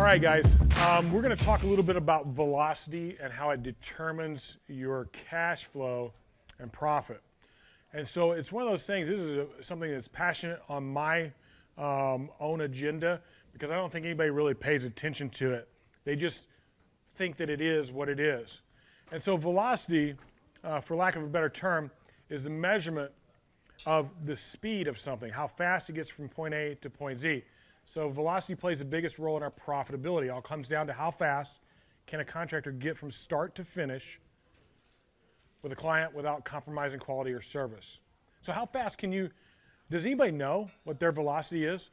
All right, guys, we're going to talk a little bit about velocity and how it determines your cash flow and profit. And so it's one of those things, this is something that's passionate on my own agenda, because I don't think anybody really pays attention to it. They just think that it is what it is. And so velocity, for lack of a better term, is the measurement of the speed of something, how fast it gets from point A to point Z. So velocity plays the biggest role in our profitability. It all comes down to how fast can a contractor get from start to finish with a client without compromising quality or service. So how fast can you, does anybody know what their velocity is?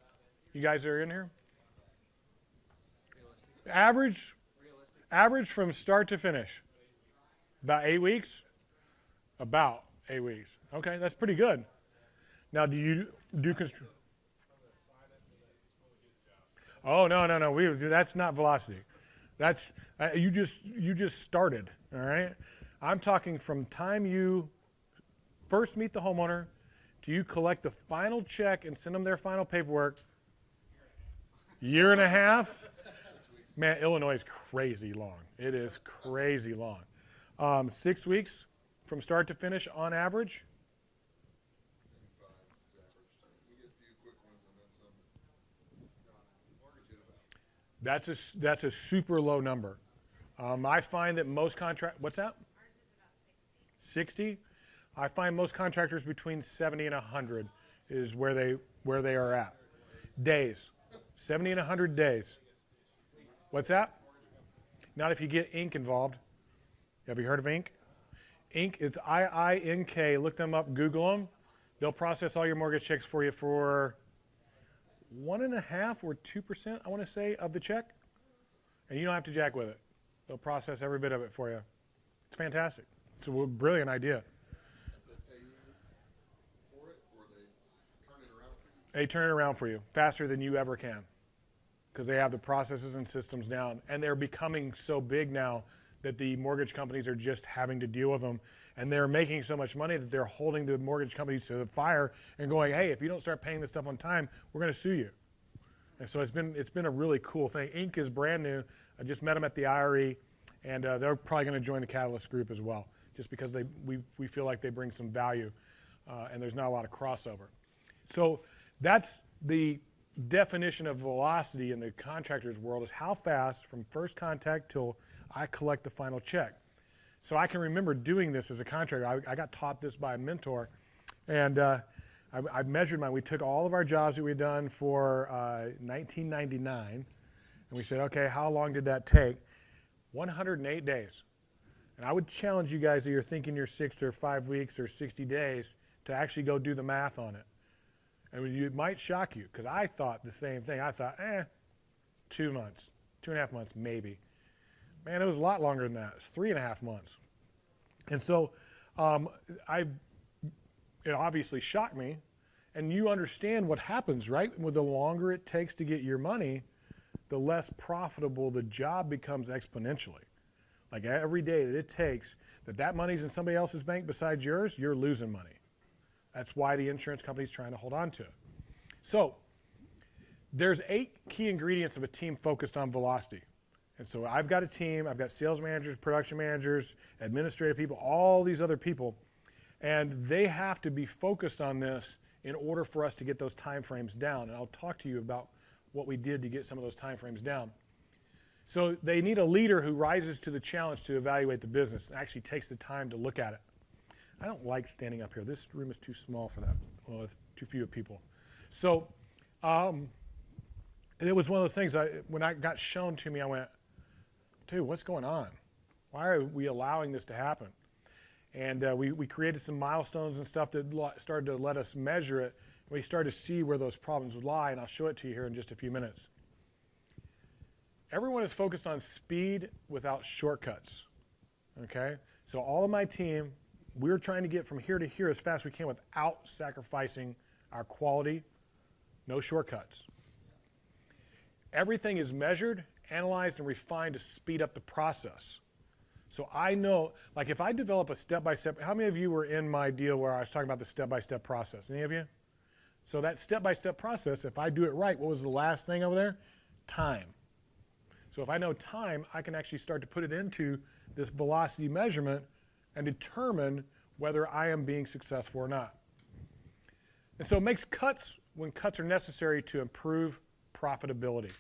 You guys are in here? Average from start to finish. About 8 weeks? About 8 weeks. Okay, that's pretty good. Now, do you do construction? Oh, no. That's not velocity. That's you just started, all right? I'm talking from time you first meet the homeowner to you collect the final check and send them their final paperwork. Year and a half? Man, Illinois is crazy long. It is crazy long. 6 weeks from start to finish on average. That's a super low number. I find that most what's that? Ours is about 60. I find most contractors between 70 and 100 is where they are at. Days. 70 and 100 days. What's that? Not if you get Inc. involved. Have you heard of Inc.? Inc. It's IINK. Look them up. Google them. They'll process all your mortgage checks for you for 1.5% or 2%, I want to say, of the check. And you don't have to jack with it. They'll process every bit of it for you. It's fantastic. It's a brilliant idea. They pay you for it, or they turn it around for you? They turn it around for you faster than you ever can, because they have the processes and systems down. And they're becoming so big now that the mortgage companies are just having to deal with them. And they're making so much money that they're holding the mortgage companies to the fire and going, hey, if you don't start paying this stuff on time, we're going to sue you. And so it's been a really cool thing. Inc. is brand new. I just met them at the IRE, and they're probably going to join the Catalyst group as well, just because we feel like they bring some value, and there's not a lot of crossover. So that's the definition of velocity in the contractor's world, is how fast from first contact till I collect the final check. So I can remember doing this as a contractor. I got taught this by a mentor, and I measured we took all of our jobs that we'd done for 1999, and we said, okay, how long did that take? 108 days. And I would challenge you guys that you're thinking you're 6 or 5 weeks or 60 days to actually go do the math on it. And it might shock you, because I thought the same thing. I thought, 2 months, 2.5 months, maybe. Man, it was a lot longer than that. 3.5 months. And so it obviously shocked me. And you understand what happens, right? With the longer it takes to get your money, the less profitable the job becomes exponentially. Like every day that it takes that money's in somebody else's bank besides yours, you're losing money. That's why the insurance company's trying to hold on to it. So there's 8 key ingredients of a team focused on velocity. And so I've got a team, I've got sales managers, production managers, administrative people, all these other people, and they have to be focused on this in order for us to get those time frames down. And I'll talk to you about what we did to get some of those time frames down. So they need a leader who rises to the challenge to evaluate the business and actually takes the time to look at it. I don't like standing up here. This room is too small for that. Well, it's too few people. So it was one of those things, when I got shown to me, I went, dude, what's going on? Why are we allowing this to happen? And we created some milestones and stuff that started to let us measure it. We started to see where those problems would lie, and I'll show it to you here in just a few minutes. Everyone is focused on speed without shortcuts, okay? So all of my team, we're trying to get from here to here as fast as we can without sacrificing our quality, no shortcuts. Everything is measured, analyzed, and refined to speed up the process. So I know, like if I develop a step-by-step, how many of you were in my deal where I was talking about the step-by-step process? Any of you? So that step-by-step process, if I do it right, what was the last thing over there? Time. So if I know time, I can actually start to put it into this velocity measurement and determine whether I am being successful or not. And so it makes cuts when cuts are necessary to improve profitability.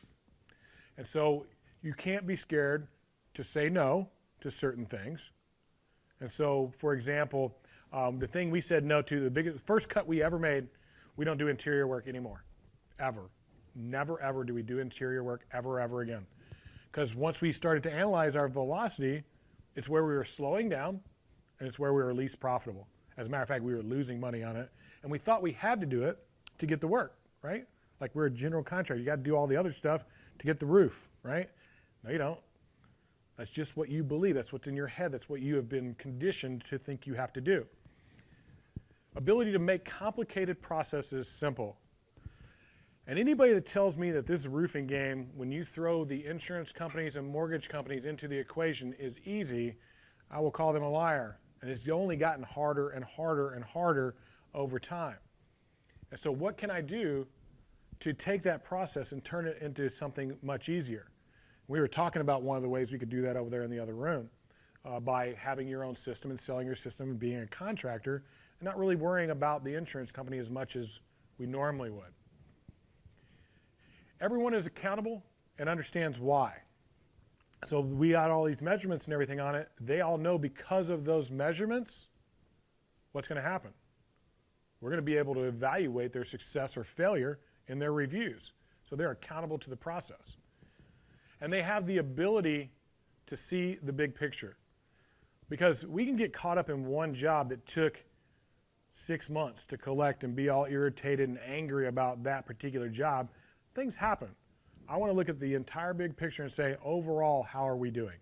And so you can't be scared to say no to certain things. And so, for example, the thing we said no to, the first cut we ever made, we don't do interior work anymore, ever. Never, ever do we do interior work ever, ever again. Because once we started to analyze our velocity, it's where we were slowing down, and it's where we were least profitable. As a matter of fact, we were losing money on it, and we thought we had to do it to get the work, right? Like we're a general contractor. You got to do all the other stuff to get the roof, right? No, you don't. That's just what you believe. That's what's in your head. That's what you have been conditioned to think you have to do. Ability to make complicated processes simple. And anybody that tells me that this roofing game, when you throw the insurance companies and mortgage companies into the equation, is easy, I will call them a liar. And it's only gotten harder and harder and harder over time. And so what can I do to take that process and turn it into something much easier? We were talking about one of the ways we could do that over there in the other room by having your own system and selling your system and being a contractor and not really worrying about the insurance company as much as we normally would. Everyone is accountable and understands why. So we got all these measurements and everything on it. They all know because of those measurements what's going to happen. We're going to be able to evaluate their success or failure in their reviews. So they're accountable to the process. And they have the ability to see the big picture. Because we can get caught up in one job that took 6 months to collect and be all irritated and angry about that particular job. Things happen. I want to look at the entire big picture and say, overall, how are we doing?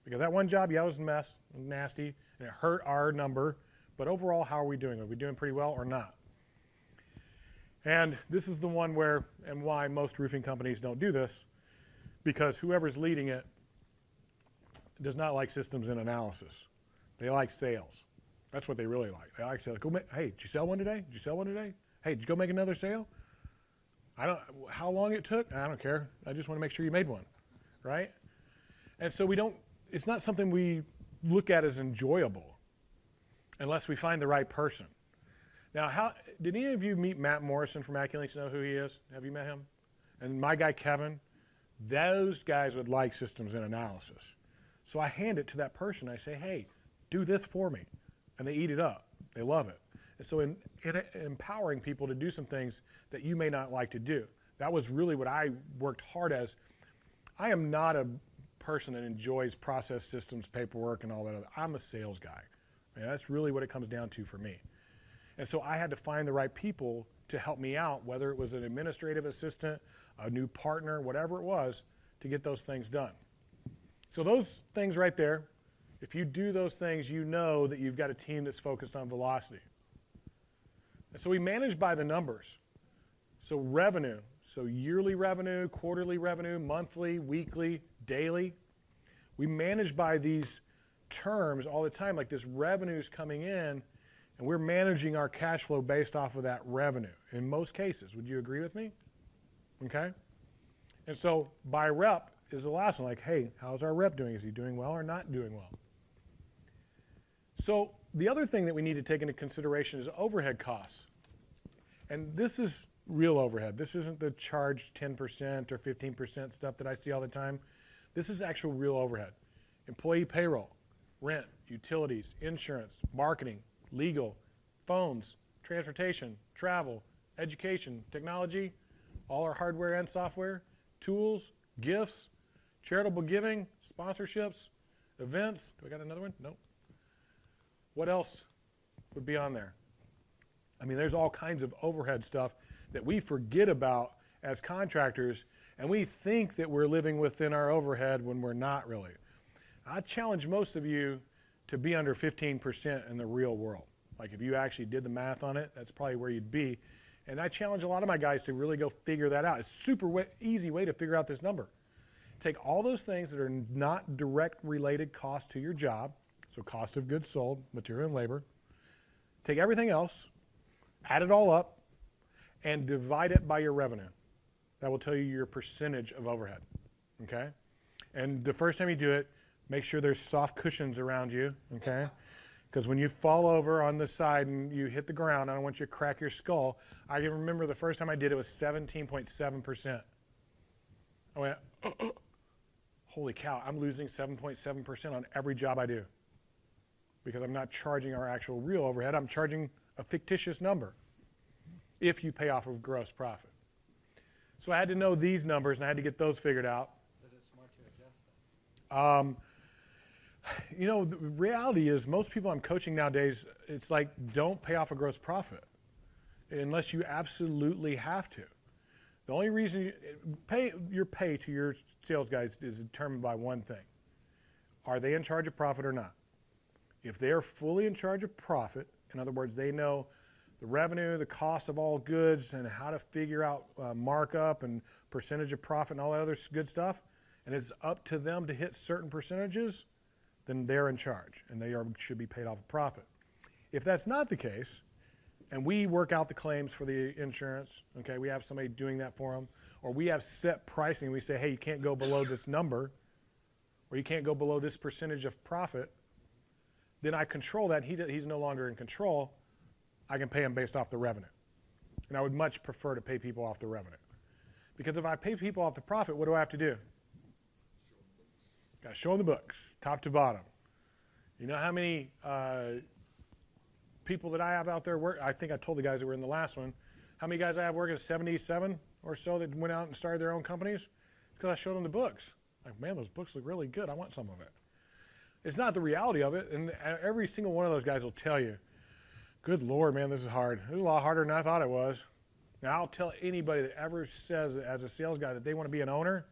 Because that one job, yeah, it was a mess, nasty, and it hurt our number. But overall, how are we doing? Are we doing pretty well or not? And this is the one where, and why most roofing companies don't do this, because whoever's leading it does not like systems and analysis. They like sales. That's what they really like. They like sales. Hey, did you sell one today? Did you sell one today? Hey, did you go make another sale? How long it took? I don't care. I just want to make sure you made one, right? And so it's not something we look at as enjoyable unless we find the right person. Now, did any of you meet Matt Morrison from AccuLinks? Know who he is? Have you met him? And my guy, Kevin, those guys would like systems and analysis. So I hand it to that person. I say, hey, do this for me. And they eat it up. They love it. And so in empowering people to do some things that you may not like to do. That was really what I worked hard as. I am not a person that enjoys process systems, paperwork, and all that. I'm a sales guy. That's really what it comes down to for me. And so I had to find the right people to help me out, whether it was an administrative assistant, a new partner, whatever it was, to get those things done. So those things right there, if you do those things, you know that you've got a team that's focused on velocity. And so we manage by the numbers. So revenue, so yearly revenue, quarterly revenue, monthly, weekly, daily. We manage by these terms all the time, like this revenue's coming in, and we're managing our cash flow based off of that revenue in most cases. Would you agree with me? Okay? And so by rep is the last one, like, hey, how's our rep doing? Is he doing well or not doing well? So the other thing that we need to take into consideration is overhead costs. And this is real overhead. This isn't the charge 10% or 15% stuff that I see all the time. This is actual real overhead. Employee payroll, rent, utilities, insurance, marketing, legal, phones, transportation, travel, education, technology, all our hardware and software, tools, gifts, charitable giving, sponsorships, events. Do I got another one? Nope. What else would be on there? I mean, there's all kinds of overhead stuff that we forget about as contractors, and we think that we're living within our overhead when we're not really. I challenge most of you to be under 15% in the real world. Like if you actually did the math on it, that's probably where you'd be. And I challenge a lot of my guys to really go figure that out. It's a super easy way to figure out this number. Take all those things that are not direct related cost to your job, so cost of goods sold, material and labor. Take everything else, add it all up, and divide it by your revenue. That will tell you your percentage of overhead, okay? And the first time you do it, make sure there's soft cushions around you, okay? Because when you fall over on the side and you hit the ground, I don't want you to crack your skull. I can remember the first time I did it was 17.7%. I went, holy cow, I'm losing 7.7% on every job I do. Because I'm not charging our actual real overhead, I'm charging a fictitious number if you pay off of gross profit. So I had to know these numbers and I had to get those figured out. Is it smart to adjust that? You know, the reality is most people I'm coaching nowadays, it's like don't pay off a gross profit unless you absolutely have to. The only reason your pay to your sales guys is determined by one thing. Are they in charge of profit or not? If they are fully in charge of profit, in other words, they know the revenue, the cost of all goods, and how to figure out markup and percentage of profit and all that other good stuff, and it's up to them to hit certain percentages, then they're in charge, and should be paid off a profit. If that's not the case, and we work out the claims for the insurance, okay, we have somebody doing that for them, or we have set pricing, we say, hey, you can't go below this number, or you can't go below this percentage of profit, then I control that. He's no longer in control. I can pay him based off the revenue. And I would much prefer to pay people off the revenue. Because if I pay people off the profit, what do I have to do? Got to show them the books, top to bottom. You know how many people that I have out there work? I think I told the guys that were in the last one. How many guys I have working? 77 or so that went out and started their own companies? It's because I showed them the books. Like, man, those books look really good. I want some of it. It's not the reality of it, and every single one of those guys will tell you, good Lord, man, this is hard. This is a lot harder than I thought it was. Now, I'll tell anybody that ever says as a sales guy that they want to be an owner,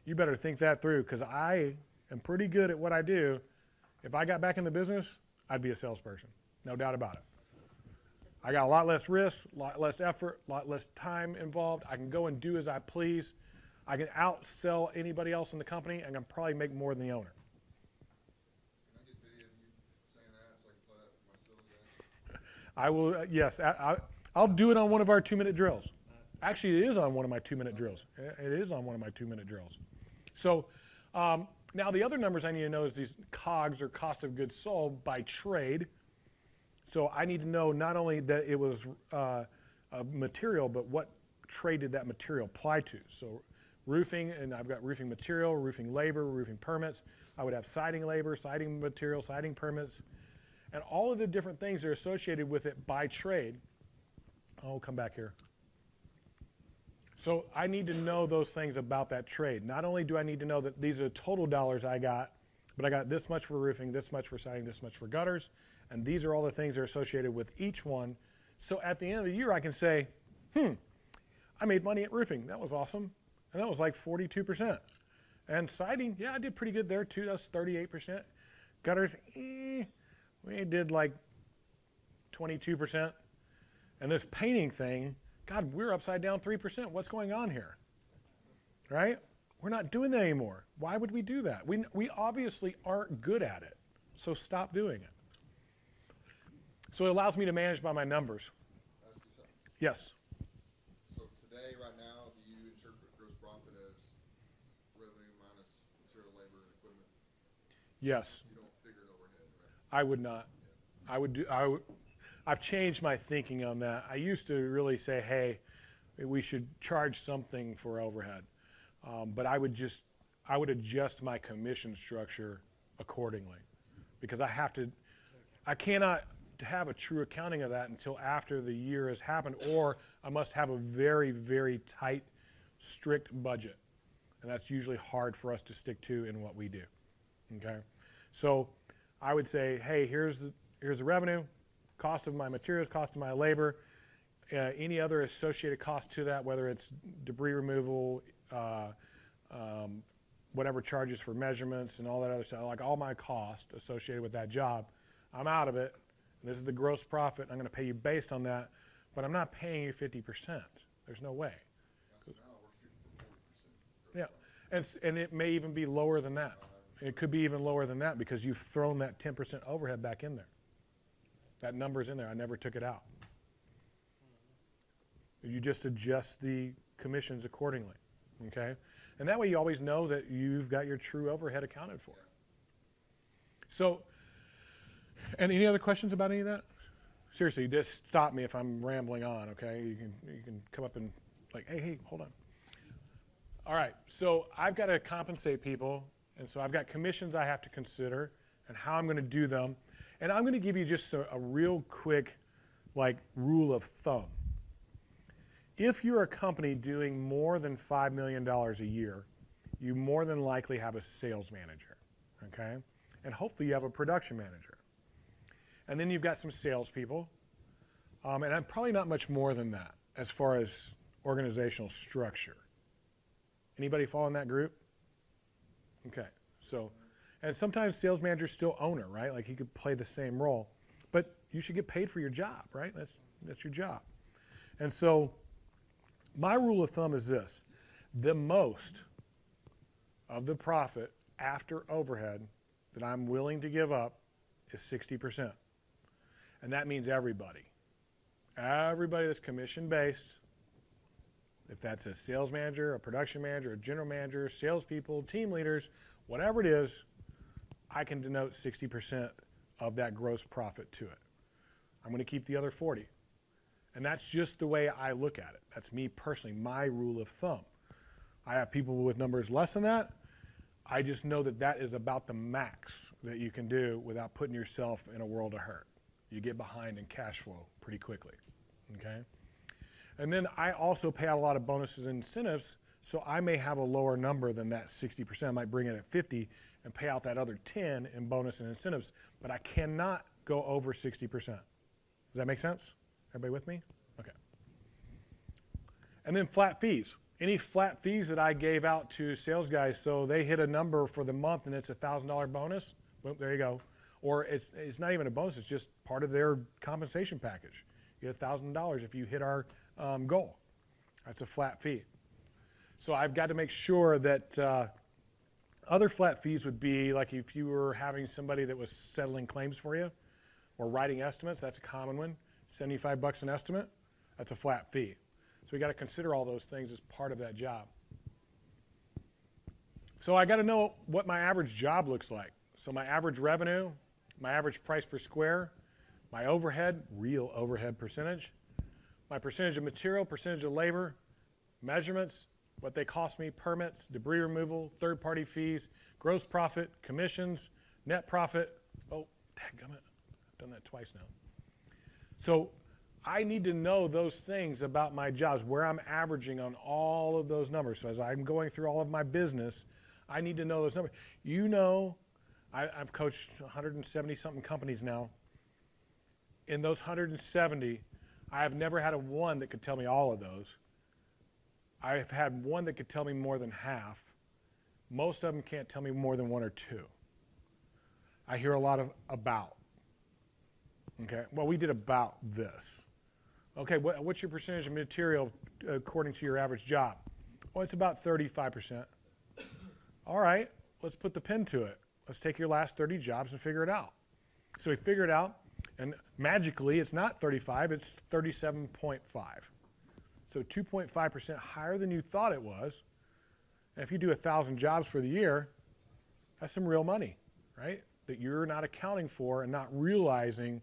you better think that through, because I am pretty good at what I do. If I got back in the business, I'd be a salesperson, no doubt about it. I got a lot less risk, a lot less effort, a lot less time involved. I can go and do as I please. I can outsell anybody else in the company, and I can probably make more than the owner. I will, yes, I'll do it on one of our 2-minute drills. Actually, it is on one of my 2-minute drills. It is on one of my 2-minute drills. So now the other numbers I need to know is these COGS, or cost of goods sold, by trade. So I need to know not only that it was a material, but what trade did that material apply to. So roofing, and I've got roofing material, roofing labor, roofing permits. I would have siding labor, siding material, siding permits, and all of the different things that are associated with it by trade. I'll come back here. So I need to know those things about that trade. Not only do I need to know that these are the total dollars I got, but I got this much for roofing, this much for siding, this much for gutters, and these are all the things that are associated with each one. So at the end of the year, I can say, I made money at roofing. That was awesome. And that was like 42%. And siding, yeah, I did pretty good there too. That's 38%. Gutters, we did like 22%. And this painting thing, God, we're upside down 3%. What's going on here? Right? We're not doing that anymore. Why would we do that? We obviously aren't good at it. So stop doing it. So it allows me to manage by my numbers. Ask you something. Yes. So today, right now, do you interpret gross profit as revenue minus material, labor, and equipment? Yes. You don't figure it overhead, right? I would not. Yeah. I've changed my thinking on that. I used to really say, hey, we should charge something for overhead. But I would adjust my commission structure accordingly, because I cannot have a true accounting of that until after the year has happened, or I must have a very, very tight, strict budget. And that's usually hard for us to stick to in what we do, okay? So I would say, hey, here's the revenue, cost of my materials, cost of my labor, any other associated cost to that, whether it's debris removal, whatever charges for measurements and all that other stuff, like all my cost associated with that job, I'm out of it. And this is the gross profit. I'm going to pay you based on that, but I'm not paying you 50%. There's no way. So now we're shooting for 40%. Yeah, and it may even be lower than that. It could be even lower than that because you've thrown that 10% overhead back in there. That number's in there. I never took it out. You just adjust the commissions accordingly, okay? And that way you always know that you've got your true overhead accounted for. So, and any other questions about any of that? Seriously, just stop me if I'm rambling on, okay? You can come up and like, hey, hold on. All right, so I've got to compensate people, and so I've got commissions I have to consider and how I'm going to do them. And I'm going to give you just a real quick like rule of thumb. If you're a company doing more than $5 million a year, you more than likely have a sales manager, okay? And hopefully you have a production manager. And then you've got some salespeople, and I'm probably not much more than that as far as organizational structure. Anybody fall in that group? Okay, so, and sometimes sales manager's still owner, right? Like he could play the same role, but you should get paid for your job, right? That's your job. And so my rule of thumb is this: the most of the profit after overhead that I'm willing to give up is 60%. And that means everybody. Everybody that's commission-based, if that's a sales manager, a production manager, a general manager, salespeople, team leaders, whatever it is, I can denote 60% of that gross profit to it. I'm going to keep the other 40. And that's just the way I look at it. That's me personally, my rule of thumb. I have people with numbers less than that. I just know that that is about the max that you can do without putting yourself in a world of hurt. You get behind in cash flow pretty quickly, okay? And then I also pay out a lot of bonuses and incentives, so I may have a lower number than that 60%. I might bring it at 50 and pay out that other 10 in bonus and incentives, but I cannot go over 60%. Does that make sense? Everybody with me? Okay. And then flat fees. Any flat fees that I gave out to sales guys, so they hit a number for the month and it's a $1,000 bonus, boom, there you go. Or it's not even a bonus, it's just part of their compensation package. You get $1,000 if you hit our goal. That's a flat fee. So I've got to make sure that other flat fees would be like if you were having somebody that was settling claims for you or writing estimates, that's a common one. $75 an estimate, that's a flat fee. So we got to consider all those things as part of that job. So I got to know what my average job looks like. So my average revenue, my average price per square, my overhead, real overhead percentage, my percentage of material, percentage of labor, measurements, what they cost me, permits, debris removal, third-party fees, gross profit, commissions, net profit. Oh, dadgummit, I've done that twice now. So I need to know those things about my jobs, where I'm averaging on all of those numbers. So as I'm going through all of my business, I need to know those numbers. You know, I've coached 170-something companies now. In those 170, I have never had a one that could tell me all of those. I've had one that could tell me more than half. Most of them can't tell me more than one or two. I hear a lot of about. Okay, well, we did about this. Okay, what's your percentage of material according to your average job? Well, it's about 35%. All right, let's put the pin to it. Let's take your last 30 jobs and figure it out. So we figure it out, and magically, it's not 35, it's 37.5. So 2.5% higher than you thought it was. And if you do 1,000 jobs for the year, that's some real money, right? That you're not accounting for and not realizing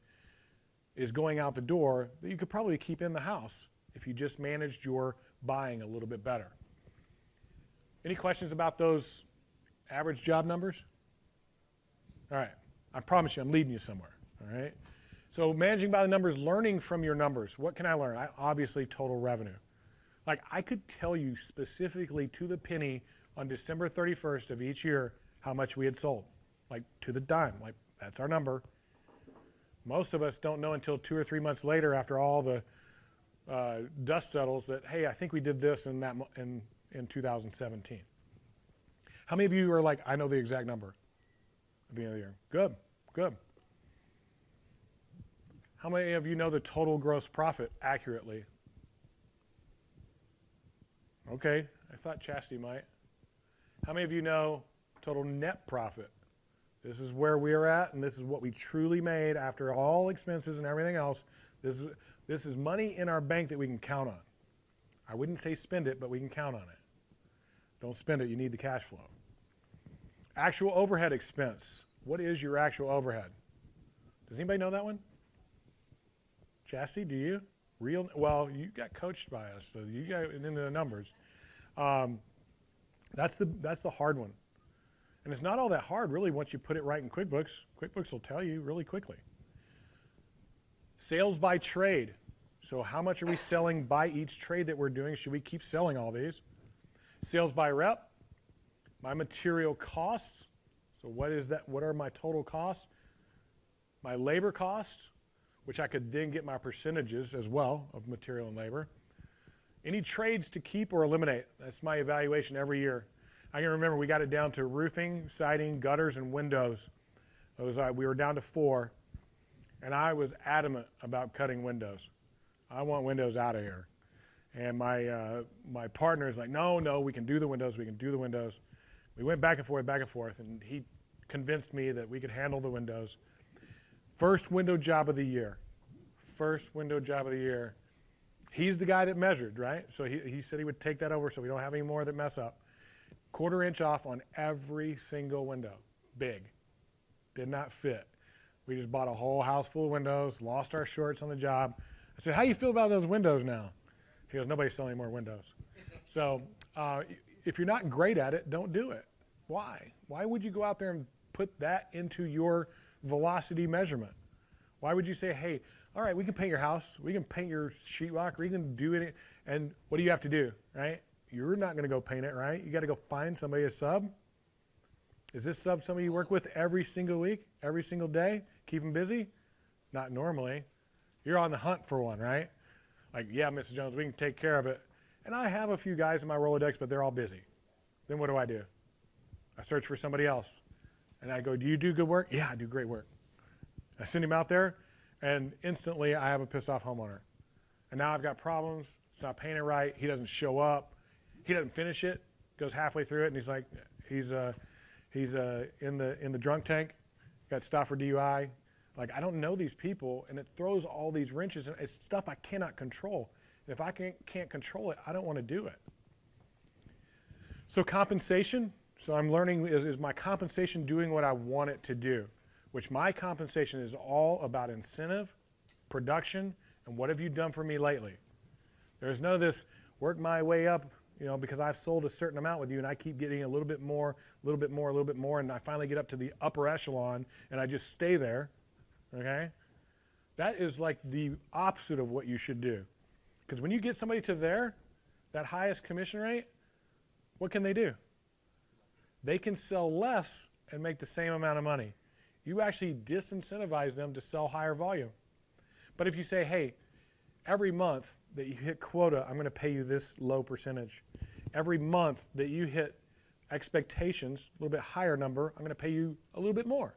is going out the door that you could probably keep in the house if you just managed your buying a little bit better. Any questions about those average job numbers? All right, I promise you I'm leading you somewhere, all right? So managing by the numbers, learning from your numbers. What can I learn? Obviously total revenue. Like I could tell you specifically to the penny on December 31st of each year how much we had sold, like to the dime, like that's our number. Most of us don't know until 2 or 3 months later after all the dust settles that, hey, I think we did this in 2017. How many of you are like, I know the exact number at the end of the year? Good, good. How many of you know the total gross profit accurately? Okay, I thought Chastity might. How many of you know total net profit? This is where we are at, and this is what we truly made after all expenses and everything else. This is money in our bank that we can count on. I wouldn't say spend it, but we can count on it. Don't spend it. You need the cash flow. Actual overhead expense. What is your actual overhead? Does anybody know that one? Chastity, do you? Well, you got coached by us, so you got into the numbers. That's the hard one. And it's not all that hard, really, once you put it right in QuickBooks. QuickBooks will tell you really quickly. Sales by trade. So how much are we selling by each trade that we're doing? Should we keep selling all these? Sales by rep. My material costs. So what is that? What are my total costs? My labor costs, which I could then get my percentages as well of material and labor. Any trades to keep or eliminate. That's my evaluation every year. I can remember we got it down to roofing, siding, gutters, and windows. We were down to 4, and I was adamant about cutting windows. I want windows out of here. And my partner's like, no, we can do the windows, We went back and forth, and he convinced me that we could handle the windows. First window job of the year. He's the guy that measured, right? So he said he would take that over so we don't have any more that mess up. 1/4 inch off on every single window. Big. Did not fit. We just bought a whole house full of windows, lost our shorts on the job. I said, how do you feel about those windows now? He goes, nobody's selling more windows. So if you're not great at it, don't do it. Why? Why would you go out there and put that into your velocity measurement? Why would you say, hey, all right, we can paint your house, we can paint your sheetrock, we can do it, and what do you have to do, right? You're not going to go paint it, right? You got to go find somebody to sub. Is this sub somebody you work with every single week, every single day? Keep them busy? Not normally. You're on the hunt for one, right? Like, yeah, Mrs. Jones, we can take care of it. And I have a few guys in my Rolodex, but they're all busy. Then what do? I search for somebody else. And I go, do you do good work? Yeah, I do great work. I send him out there, and instantly I have a pissed off homeowner. And now I've got problems. It's not painted right. He doesn't show up. He doesn't finish it. Goes halfway through it, and he's like, he's in the drunk tank. Got stopped for DUI. Like, I don't know these people, and it throws all these wrenches, and it's stuff I cannot control. And if I can't control it, I don't want to do it. So compensation. So I'm learning, is my compensation doing what I want it to do? Which my compensation is all about incentive, production, and what have you done for me lately? There's none of this work my way up, because I've sold a certain amount with you and I keep getting a little bit more, and I finally get up to the upper echelon and I just stay there, okay? That is like the opposite of what you should do. Because when you get somebody to that highest commission rate, what can they do? They can sell less and make the same amount of money. You actually disincentivize them to sell higher volume. But if you say, hey, every month that you hit quota, I'm going to pay you this low percentage. Every month that you hit expectations, a little bit higher number, I'm going to pay you a little bit more.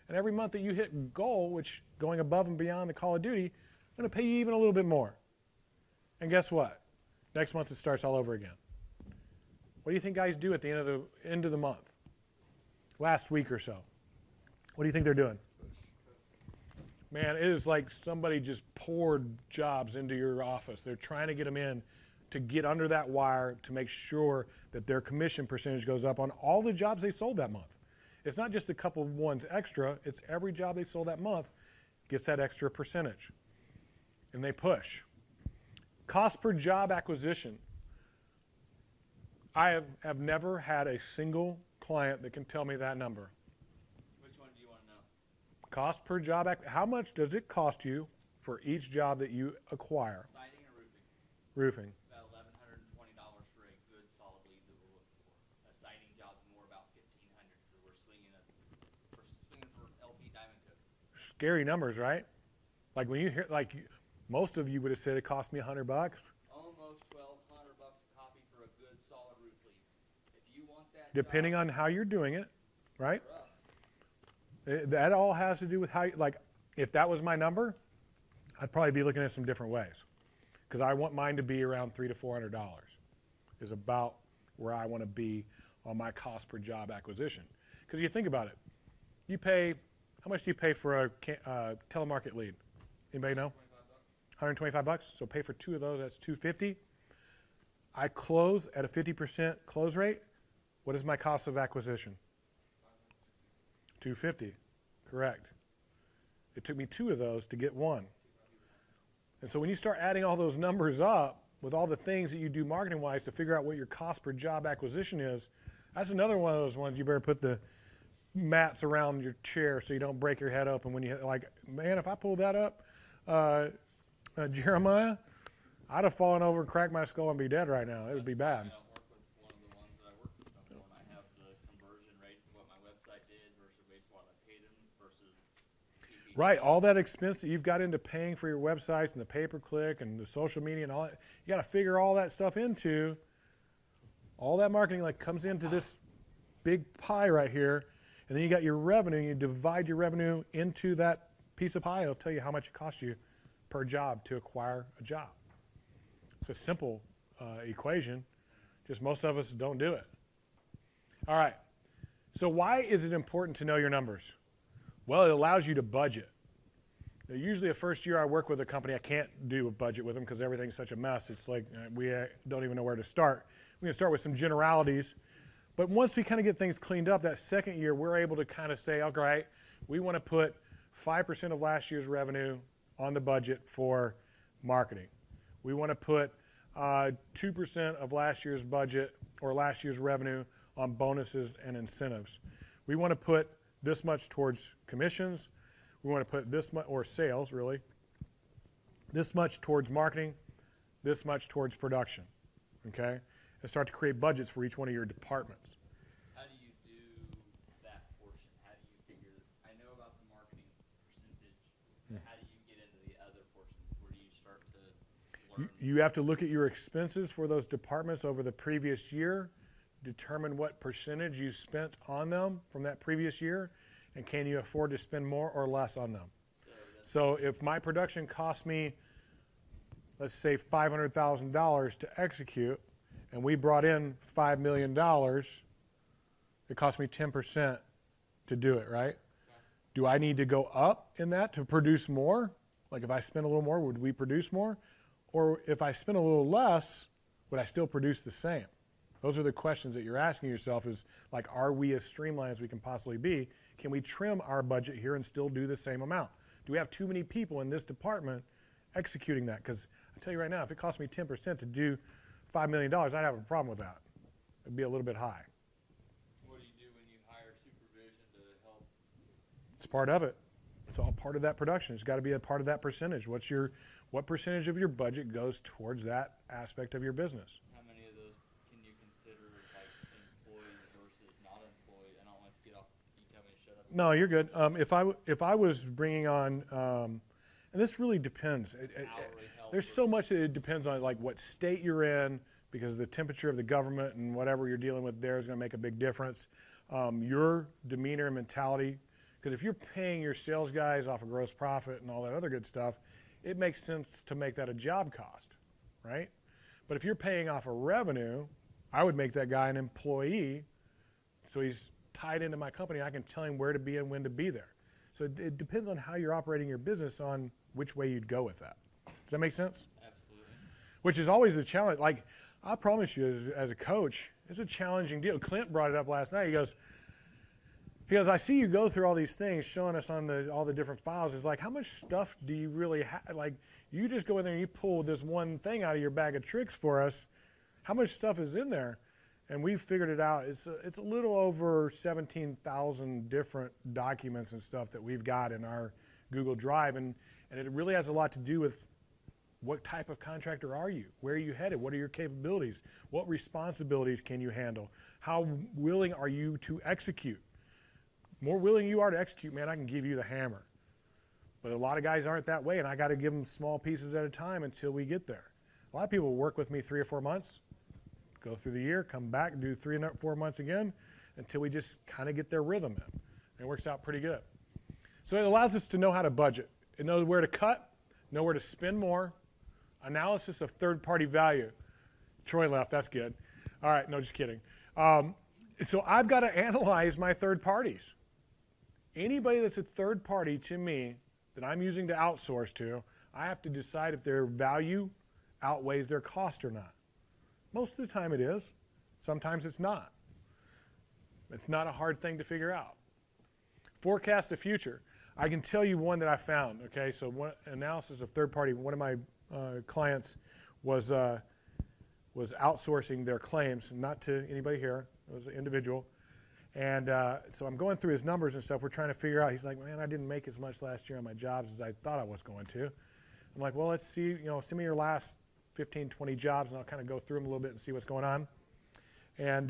And every month that you hit goal, which going above and beyond the call of duty, I'm going to pay you even a little bit more. And guess what? Next month it starts all over again. What do you think guys do at the end of the month? Last week or so. What do you think they're doing? Man, it is like somebody just poured jobs into your office. They're trying to get them in to get under that wire to make sure that their commission percentage goes up on all the jobs they sold that month. It's not just a couple ones extra. It's every job they sold that month gets that extra percentage. And they push. Cost per job acquisition. I have never had a single client that can tell me that number. Which one do you want to know? Cost per job, how much does it cost you for each job that you acquire? Siding or roofing? Roofing. About $1,120 for a good solid lead that we're looking for. A siding job's more about $1,500 because we're swinging for LP diamond tip. Scary numbers, right? Like when you hear, most of you would have said it cost me $100. Almost $1,200 a copy for a good solid roof lead. If you want that Depending job, on how you're doing it, right? rough. That all has to do with how, if that was my number, I'd probably be looking at some different ways. Because I want mine to be around $300 to $400 is about where I want to be on my cost per job acquisition. Because you think about it, how much do you pay for a telemarket lead? Anybody know? $125. So pay for 2 of those, that's $250. I close at a 50% close rate, what is my cost of acquisition? $250, correct. It took me 2 of those to get 1. And so when you start adding all those numbers up with all the things that you do marketing-wise to figure out what your cost per job acquisition is, that's another one of those ones you better put the mats around your chair so you don't break your head open when you, like, man, if I pulled that up, Jeremiah, I'd have fallen over and cracked my skull and be dead right now. It would be bad. I don't work with one of the ones that I worked with before, and I have the conversion rates and what my website did versus what I paid them versus PPC. Right, all that expense that you've got into paying for your websites and the pay-per-click and the social media and all that, you got to figure all that stuff into, all that marketing like comes into this big pie right here, and then you got your revenue, you divide your revenue into that piece of pie, it'll tell you how much it costs you per job to acquire a job. It's a simple equation, just most of us don't do it. All right, so why is it important to know your numbers? Well, it allows you to budget. Now, usually the first year I work with a company, I can't do a budget with them because everything's such a mess. It's like we don't even know where to start. We're going to start with some generalities. But once we kind of get things cleaned up, that second year, we're able to kind of say, all right, we want to put 5% of last year's revenue on the budget for marketing. We want to put 2% of last year's budget or last year's revenue on bonuses and incentives. We want to put this much towards commissions. We want to put this much, or sales really, this much towards marketing, this much towards production, okay? And start to create budgets for each one of your departments. How do you do that portion? How do you figure, I know about the marketing percentage, but how do you get into the other portions? Where do you start to learn? You have to look at your expenses for those departments over the previous year, determine what percentage you spent on them from that previous year, and can you afford to spend more or less on them. So if my production cost me, let's say $500,000 to execute, and we brought in $5 million, it cost me 10% to do it, right? Do I need to go up in that to produce more? Like if I spend a little more, would we produce more? Or if I spend a little less, would I still produce the same? Those are the questions that you're asking yourself is like, are we as streamlined as we can possibly be? Can we trim our budget here and still do the same amount? Do we have too many people in this department executing that? Because I tell you right now, if it cost me 10% to do $5 million, I'd have a problem with that. It'd be a little bit high. What do you do when you hire supervision to help? It's part of it. It's all part of that production. It's got to be a part of that percentage. What percentage of your budget goes towards that aspect of your business? How many of those can you consider like employees versus not employees? I don't want to get off. You tell me to shut up. No, you're good. If I was bringing on, and this really depends. There's so much that it depends on like what state you're in, because the temperature of the government and whatever you're dealing with there is going to make a big difference. Your demeanor and mentality, because if you're paying your sales guys off of gross profit and all that other good stuff, it makes sense to make that a job cost, right? But if you're paying off of revenue, I would make that guy an employee, so he's tied into my company. I can tell him where to be and when to be there. So it depends on how you're operating your business on which way you'd go with that. Does that make sense? Absolutely. Which is always the challenge. Like, I promise you, as a coach, it's a challenging deal. Clint brought it up last night. He goes, I see you go through all these things, showing us on all the different files. It's like, how much stuff do you really have? Like, you just go in there and you pull this one thing out of your bag of tricks for us. How much stuff is in there? And we've figured it out. It's a little over 17,000 different documents and stuff that we've got in our Google Drive. And it really has a lot to do with what type of contractor are you? Where are you headed? What are your capabilities? What responsibilities can you handle? How willing are you to execute? More willing you are to execute, man, I can give you the hammer. But a lot of guys aren't that way, and I got to give them small pieces at a time until we get there. A lot of people work with me 3 or 4 months, go through the year, come back, do 3 or 4 months again, until we just kind of get their rhythm in. And it works out pretty good. So it allows us to know how to budget, and know where to cut, know where to spend more. Analysis of third-party value. Troy left, that's good. All right, no, just kidding. So I've got to analyze my third parties. Anybody that's a third party to me that I'm using to outsource to, I have to decide if their value outweighs their cost or not. Most of the time it is. Sometimes it's not. It's not a hard thing to figure out. Forecast the future. I can tell you one that I found, okay? So one analysis of third party, one of my clients was outsourcing their claims, not to anybody here, it was an individual. And so I'm going through his numbers and stuff, we're trying to figure out, he's like, man, I didn't make as much last year on my jobs as I thought I was going to. I'm like, well, let's see, send me your last 15, 20 jobs and I'll kind of go through them a little bit and see what's going on. And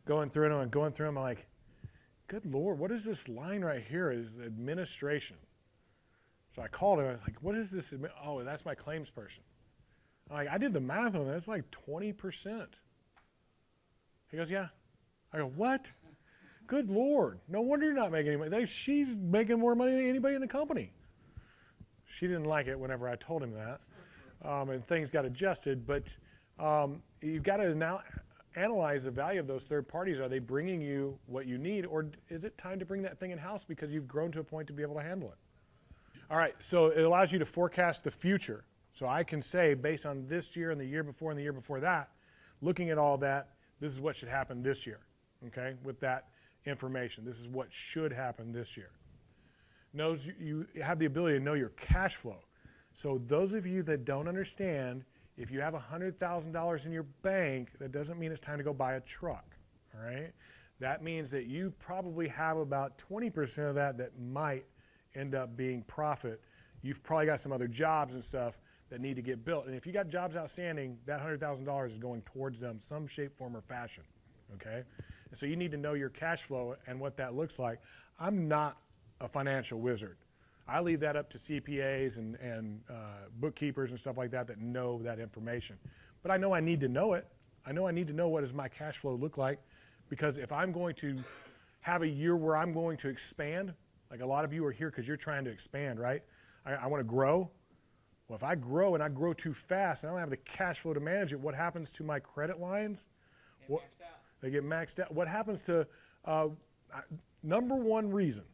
going through them, I'm like, good Lord, what is this line right here? Is administration. So I called him, I was like, what is this? Oh, that's my claims person. I'm like, I did the math on that, it's like 20%. He goes, yeah. I go, what? Good Lord, no wonder you're not making any money. She's making more money than anybody in the company. She didn't like it whenever I told him that, and things got adjusted, but you've got to now analyze the value of those third parties. Are they bringing you what you need, or is it time to bring that thing in-house because you've grown to a point to be able to handle it? All right, so it allows you to forecast the future. So I can say, based on this year and the year before and the year before that, looking at all that, this is what should happen this year, okay, with that information. This is what should happen this year. You have the ability to know your cash flow. So those of you that don't understand, if you have $100,000 in your bank, that doesn't mean it's time to go buy a truck, all right? That means that you probably have about 20% of that might end up being profit. You've probably got some other jobs and stuff that need to get built. And if you got jobs outstanding, that $100,000 is going towards them some shape, form, or fashion, okay? And so you need to know your cash flow and what that looks like. I'm not a financial wizard. I leave that up to CPAs and bookkeepers and stuff like that know that information. But I know I need to know it. I know I need to know what does my cash flow look like, because if I'm going to have a year where I'm going to expand, like a lot of you are here because you're trying to expand, right? I want to grow. Well, if I grow and I grow too fast and I don't have the cash flow to manage it, what happens to my credit lines? They get maxed out. What happens to number one reason?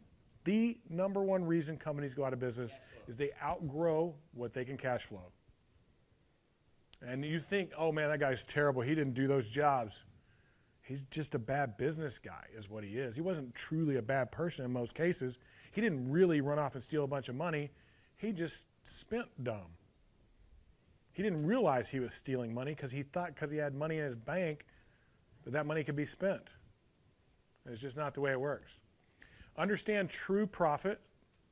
The number one reason companies go out of business is they outgrow what they can cash flow. And you think, oh man, that guy's terrible. He didn't do those jobs. He's just a bad business guy is what he is. He wasn't truly a bad person in most cases. He didn't really run off and steal a bunch of money. He just spent dumb. He didn't realize he was stealing money because he thought because he had money in his bank that money could be spent. It's just not the way it works. Understand true profit.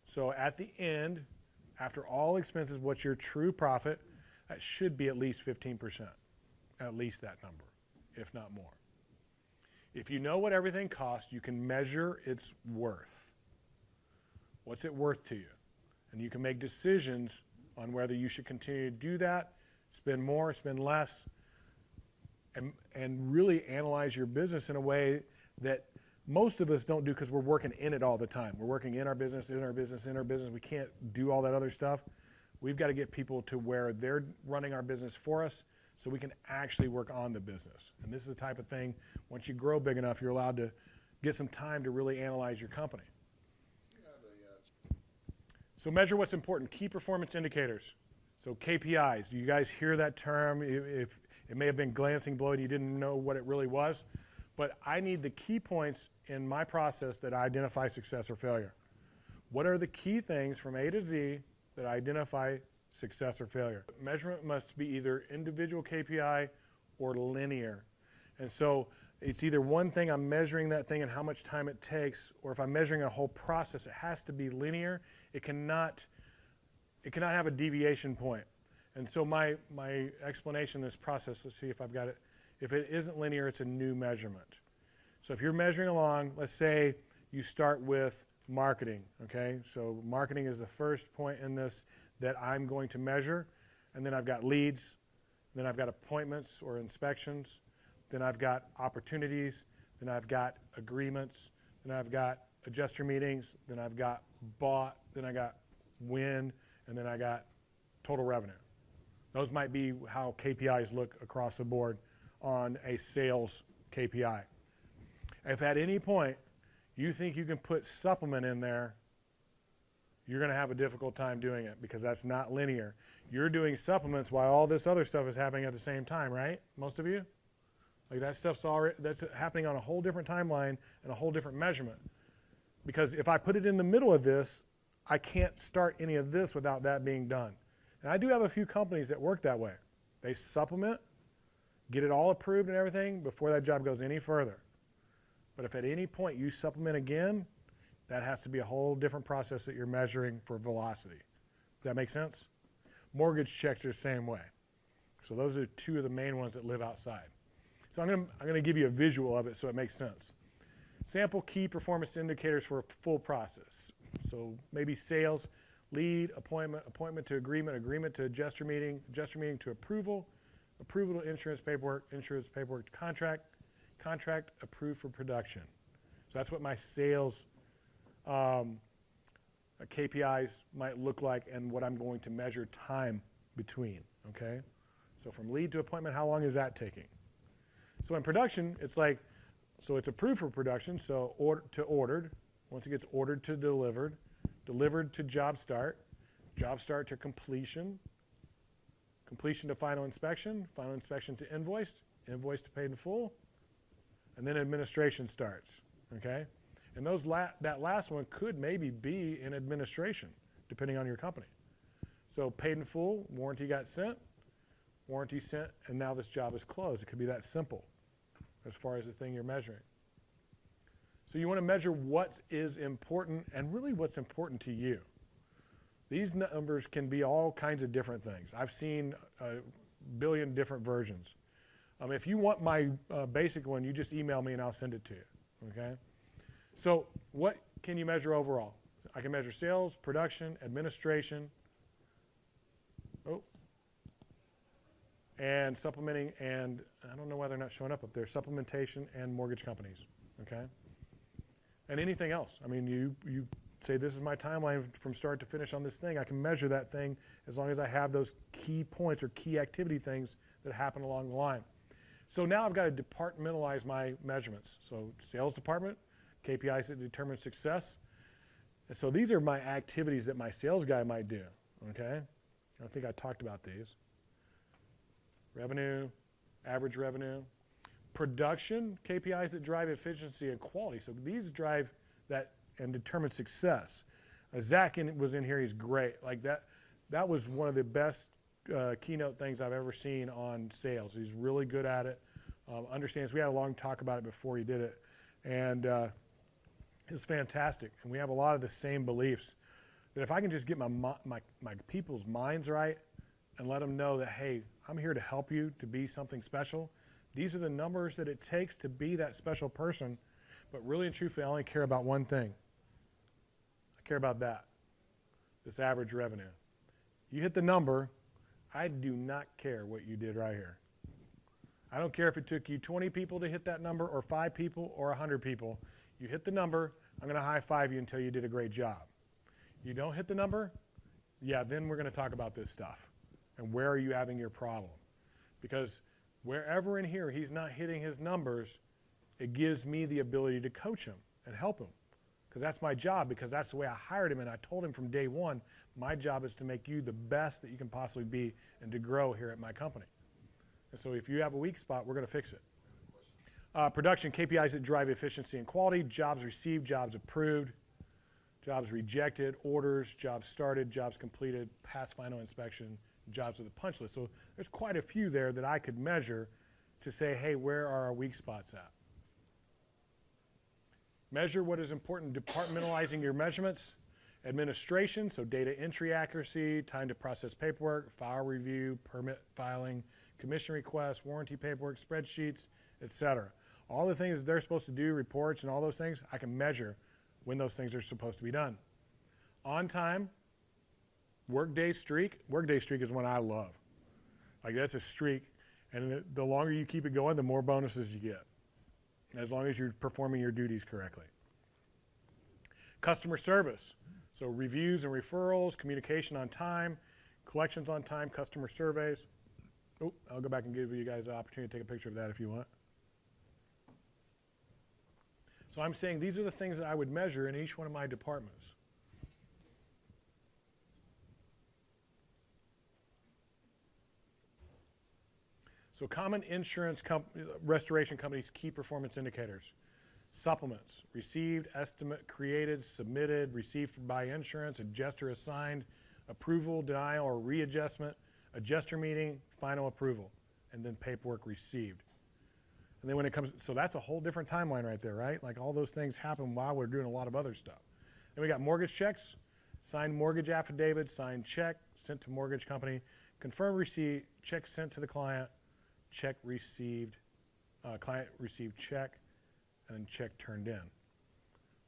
So at the end, after all expenses, what's your true profit? That should be at least 15%, at least that number, if not more. If you know what everything costs, you can measure its worth. What's it worth to you? And you can make decisions on whether you should continue to do that, spend more, spend less, and really analyze your business in a way that most of us don't do because we're working in it all the time. We're working in our business, in our business, in our business. We can't do all that other stuff. We've got to get people to where they're running our business for us so we can actually work on the business. And this is the type of thing, once you grow big enough, you're allowed to get some time to really analyze your company. So measure what's important. Key performance indicators. So KPIs. You guys hear that term. If it may have been glancing below and you didn't know what it really was. But I need the key points in my process that identify success or failure. What are the key things from A to Z that identify success or failure? Measurement must be either individual KPI or linear. And so it's either one thing, I'm measuring that thing and how much time it takes, or if I'm measuring a whole process, it has to be linear. It cannot have a deviation point. And so my explanation of this process, let's see if I've got it. If it isn't linear, it's a new measurement. So if you're measuring along, let's say you start with marketing, okay? So marketing is the first point in this that I'm going to measure. And then I've got leads, then I've got appointments or inspections, then I've got opportunities, then I've got agreements, then I've got adjuster meetings, then I've got bought, then I got win, and then I got total revenue. Those might be how KPIs look across the board on a sales KPI. If at any point you think you can put supplement in there, you're going to have a difficult time doing it because that's not linear. You're doing supplements while all this other stuff is happening at the same time, right? Most of you? Like that stuff's already, that's happening on a whole different timeline and a whole different measurement. Because if I put it in the middle of this, I can't start any of this without that being done. And I do have a few companies that work that way. They supplement, get it all approved and everything before that job goes any further. But if at any point you supplement again, that has to be a whole different process that you're measuring for velocity. Does that make sense? Mortgage checks are the same way. So those are two of the main ones that live outside. So I'm gonna give you a visual of it so it makes sense. Sample key performance indicators for a full process. So maybe sales, lead, appointment to agreement, agreement to adjuster meeting to approval, approval to insurance paperwork to contract approved for production. So that's what my sales KPIs might look like and what I'm going to measure time between, okay? So from lead to appointment, how long is that taking? So in production, it's like, so it's approved for production, so ordered, once it gets ordered to delivered, delivered to job start to completion, completion to final inspection to invoice to paid in full, and then administration starts, okay? And that last one could maybe be in administration, depending on your company. So paid in full, warranty got sent, warranty sent, and now this job is closed. It could be that simple as far as the thing you're measuring. So you want to measure what is important and really what's important to you. These numbers can be all kinds of different things. I've seen a billion different versions. If you want my basic one, you just email me and I'll send it to you, okay? So what can you measure overall? I can measure sales, production, administration, and supplementing, and I don't know why they're not showing up there, supplementation and mortgage companies, okay? And anything else. I mean, you say this is my timeline from start to finish on this thing. I can measure that thing as long as I have those key points or key activity things that happen along the line. So now I've got to departmentalize my measurements. So sales department, KPIs that determine success. And so these are my activities that my sales guy might do, okay? I think I talked about these. Revenue, average revenue. Production, KPIs that drive efficiency and quality. So these drive that and determine success. Zach was in here, he's great. Like that was one of the best keynote things I've ever seen on sales. He's really good at it, understands. We had a long talk about it before he did it. And it's fantastic. And we have a lot of the same beliefs that if I can just get my people's minds right and let them know that, hey, I'm here to help you to be something special. These are the numbers that it takes to be that special person. But really and truthfully, I only care about one thing. I care about that, this average revenue. You hit the number, I do not care what you did right here. I don't care if it took you 20 people to hit that number or 5 people or 100 people. You hit the number, I'm going to high five you until you did a great job. You don't hit the number, yeah, then we're going to talk about this stuff. And where are you having your problem? Because wherever in here he's not hitting his numbers, it gives me the ability to coach him and help him. Because that's my job, because that's the way I hired him, and I told him from day one, my job is to make you the best that you can possibly be and to grow here at my company. And so if you have a weak spot, we're going to fix it. Production, KPIs that drive efficiency and quality, jobs received, jobs approved, jobs rejected, orders, jobs started, jobs completed, past final inspection, jobs with a punch list. So there's quite a few there that I could measure to say, hey, where are our weak spots at? Measure what is important, departmentalizing your measurements. Administration, so data entry accuracy, time to process paperwork, file review, permit filing, commission requests, warranty paperwork, spreadsheets, etc. All the things that they're supposed to do, reports and all those things, I can measure when those things are supposed to be done. On time, workday streak. Workday streak is one I love. Like that's a streak, and the longer you keep it going, the more bonuses you get, as long as you're performing your duties correctly. Customer service. So reviews and referrals, communication on time, collections on time, customer surveys. Oh, I'll go back and give you guys the opportunity to take a picture of that if you want. So I'm saying these are the things that I would measure in each one of my departments. So common insurance restoration companies' key performance indicators. Supplements, received, estimate, created, submitted, received by insurance, adjuster assigned, approval, denial, or readjustment, adjuster meeting, final approval, and then paperwork received. And then when it comes, so that's a whole different timeline right there, right? Like all those things happen while we're doing a lot of other stuff. Then we got mortgage checks, signed mortgage affidavit, signed check, sent to mortgage company, confirmed receipt, check sent to the client, check received, client received check, and check turned in.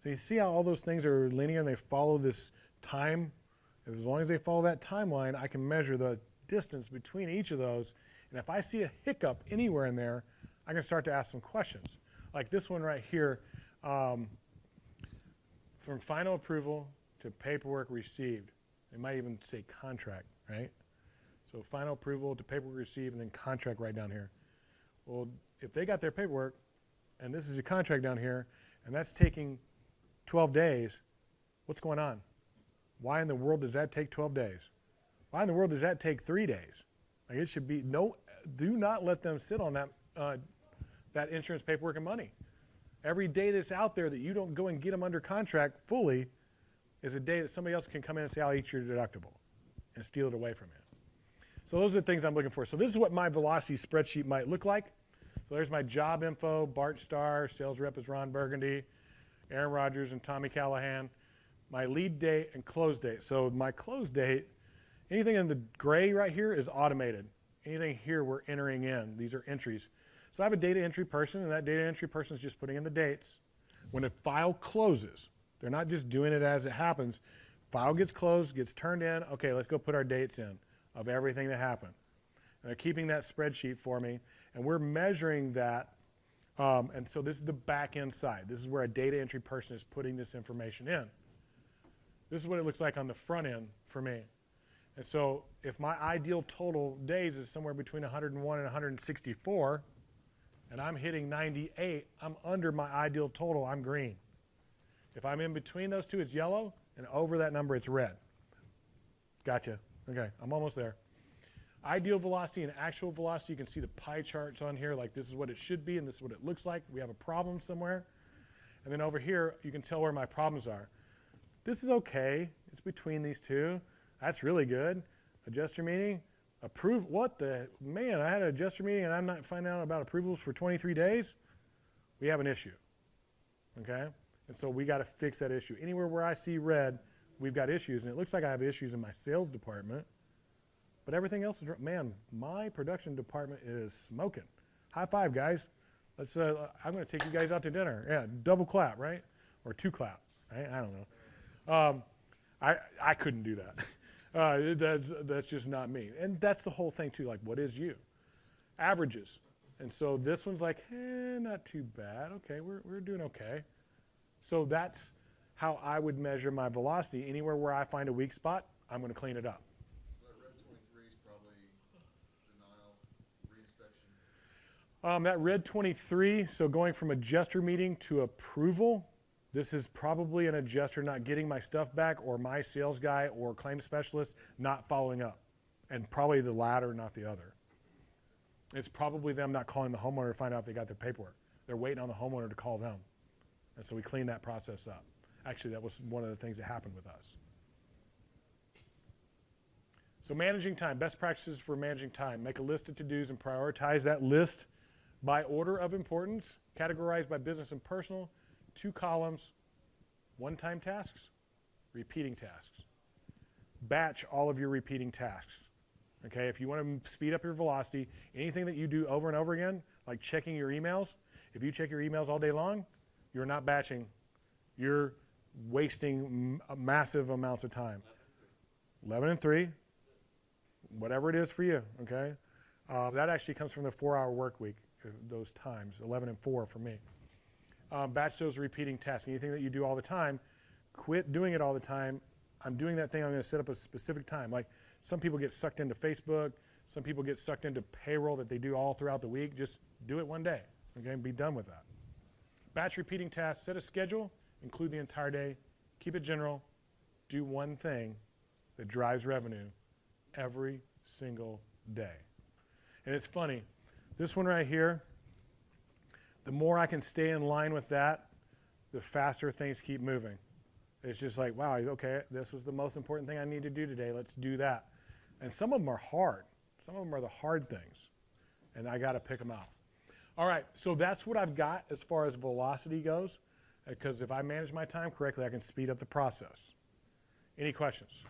So you see how all those things are linear and they follow this time? As long as they follow that timeline, I can measure the distance between each of those. And if I see a hiccup anywhere in there, I can start to ask some questions. Like this one right here, from final approval to paperwork received. They might even say contract, right? So final approval to paperwork received and then contract right down here. Well, if they got their paperwork, and this is a contract down here, and that's taking 12 days, what's going on? Why in the world does that take 12 days? Why in the world does that take 3 days? Like it should be, no, do not let them sit on that, that insurance paperwork and money. Every day that's out there that you don't go and get them under contract fully is a day that somebody else can come in and say, I'll eat your deductible and steal it away from you. So those are the things I'm looking for. So this is what my velocity spreadsheet might look like. So there's my job info, Bart Starr, sales rep is Ron Burgundy, Aaron Rodgers and Tommy Callahan, my lead date and close date. So my close date, anything in the gray right here is automated. Anything here we're entering in. These are entries. So I have a data entry person, and that data entry person is just putting in the dates. When a file closes, they're not just doing it as it happens. File gets closed, gets turned in. Okay, let's go put our dates in of everything that happened. And they're keeping that spreadsheet for me, and we're measuring that. And so this is the back end side. This is where a data entry person is putting this information in. This is what it looks like on the front end for me. And so if my ideal total days is somewhere between 101 and 164, and I'm hitting 98, I'm under my ideal total, I'm green. If I'm in between those two, it's yellow, and over that number, it's red. Gotcha. Okay, I'm almost there. Ideal velocity and actual velocity, you can see the pie charts on here, like this is what it should be and this is what it looks like. We have a problem somewhere. And then over here, you can tell where my problems are. This is okay, it's between these two. That's really good. Adjuster meeting, approve, what the, man, I had an adjuster meeting and I'm not finding out about approvals for 23 days. We have an issue, okay? And so we gotta fix that issue. Anywhere where I see red, we've got issues, and it looks like I have issues in my sales department, but everything else is, man, my production department is smoking. High five, guys. Let's, I'm gonna take you guys out to dinner. Yeah, double clap, right? Or two clap, right? I don't know. I couldn't do that. That's just not me. And that's the whole thing too, like what is you? Averages. And so this one's like, not too bad. Okay, we're doing okay. So that's how I would measure my velocity. Anywhere where I find a weak spot, I'm gonna clean it up. So that red 23 is probably denial, reinspection. That red 23, so going from adjuster meeting to approval, this is probably an adjuster not getting my stuff back, or my sales guy or claim specialist not following up. And probably the latter, not the other. It's probably them not calling the homeowner to find out if they got their paperwork. They're waiting on the homeowner to call them. And so we clean that process up. Actually, that was one of the things that happened with us. So managing time, best practices for managing time. Make a list of to-dos and prioritize that list by order of importance, categorized by business and personal, 2 columns, one-time tasks, repeating tasks. Batch all of your repeating tasks. Okay, if you want to speed up your velocity, anything that you do over and over again, like checking your emails, if you check your emails all day long, you're not batching. You're wasting massive amounts of time. 11 and 3, whatever it is for you, okay? That actually comes from the 4-hour work week, those times, 11 and 4 for me. Batch those repeating tasks. Anything that you do all the time, quit doing it all the time. I'm doing that thing, I'm gonna set up a specific time. Like some people get sucked into Facebook, some people get sucked into payroll that they do all throughout the week. Just do it one day, okay, and be done with that. Batch repeating tasks, set a schedule, include the entire day, keep it general, do one thing that drives revenue every single day. And it's funny, This one right here, the more I can stay in line with that, the faster things keep moving. It's just like, wow, okay, this was the most important thing I need to do today. Let's do that. And some of them are hard. Some of them are the hard things. And I got to pick them out. All right, so that's what I've got as far as velocity goes. Because if I manage my time correctly, I can speed up the process. Any questions?